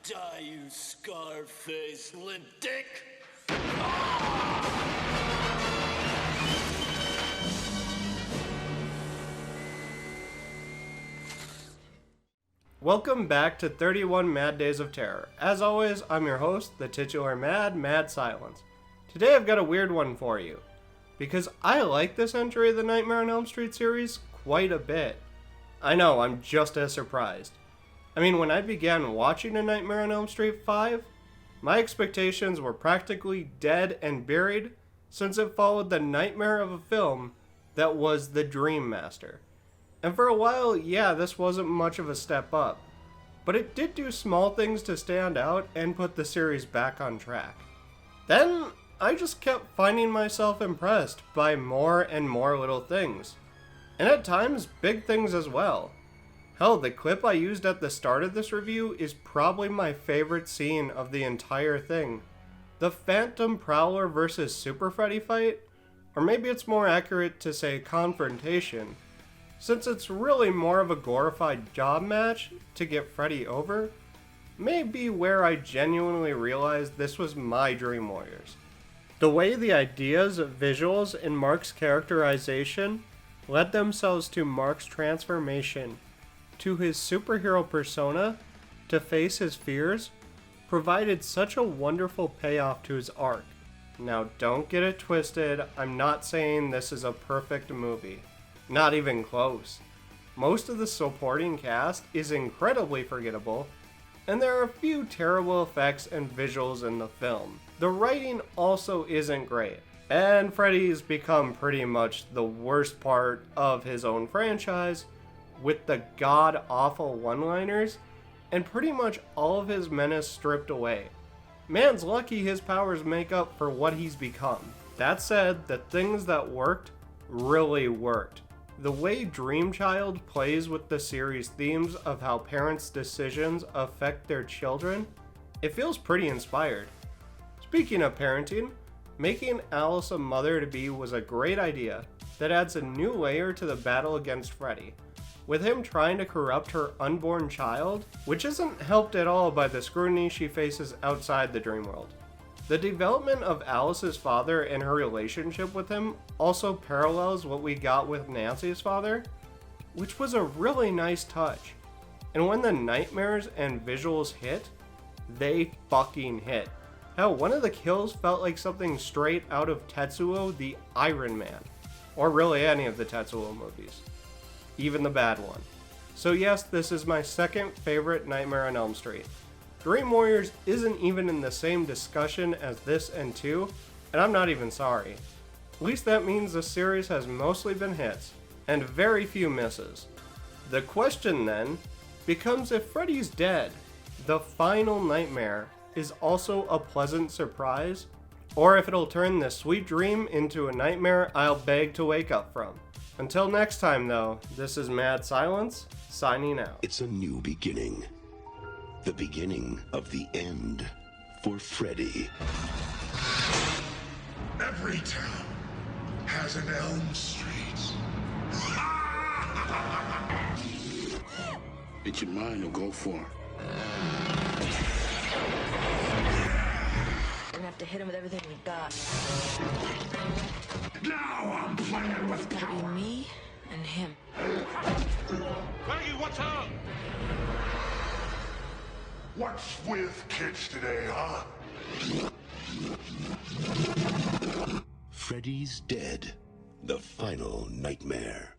Die, you scar-faced lint dick! Welcome back to 31 Mad Days of Terror. As always, I'm your host, the titular Mad Silence. Today I've got a weird one for you, because I like this entry of the Nightmare on Elm Street series quite a bit. I know, I'm just as surprised. I mean, when I began watching A Nightmare on Elm Street 5, my expectations were practically dead and buried since it followed the nightmare of a film that was The Dream Master. And for a while, yeah, this wasn't much of a step up, but it did do small things to stand out and put the series back on track. Then, I just kept finding myself impressed by more and more little things, and at times, big things as well. Hell, the clip I used at the start of this review is probably my favorite scene of the entire thing. The Phantom Prowler versus Super Freddy fight, or maybe it's more accurate to say confrontation, since it's really more of a glorified job match to get Freddy over, may be where I genuinely realized this was my Dream Warriors. The way the ideas, visuals, and Mark's characterization led themselves to Mark's transformation to his superhero persona to face his fears provided such a wonderful payoff to his arc. Now don't get it twisted, I'm not saying this is a perfect movie. Not even close. Most of the supporting cast is incredibly forgettable, and there are a few terrible effects and visuals in the film. The writing also isn't great, and Freddy's become pretty much the worst part of his own franchise, with the god-awful one-liners, and pretty much all of his menace stripped away. Man's lucky his powers make up for what he's become. That said, the things that worked really worked. The way Dreamchild plays with the series' themes of how parents' decisions affect their children, it feels pretty inspired. Speaking of parenting, making Alice a mother-to-be was a great idea that adds a new layer to the battle against Freddy, with him trying to corrupt her unborn child, which isn't helped at all by the scrutiny she faces outside the dream world. The development of Alice's father and her relationship with him also parallels what we got with Nancy's father, which was a really nice touch. And when the nightmares and visuals hit, they fucking hit. Hell, one of the kills felt like something straight out of Tetsuo the Iron Man, or really any of the Tetsuo movies, even the bad one. So yes, this is my second favorite Nightmare on Elm Street. Dream Warriors isn't even in the same discussion as this and 2, and I'm not even sorry. At least that means the series has mostly been hits, and very few misses. The question then becomes if Freddy's dead, the final nightmare, is also a pleasant surprise, or if it'll turn this sweet dream into a nightmare I'll beg to wake up from. Until next time though, this is Mad Silence, signing out. It's a new beginning. The beginning of the end for Freddy. Every town has an Elm Street. It's your mind or go for it. We're gonna have to hit him with everything we got. Now I'm playing with It's gotta be power. me and him. Creuger, what's up? What's with kids today, huh? Freddy's dead. The final nightmare.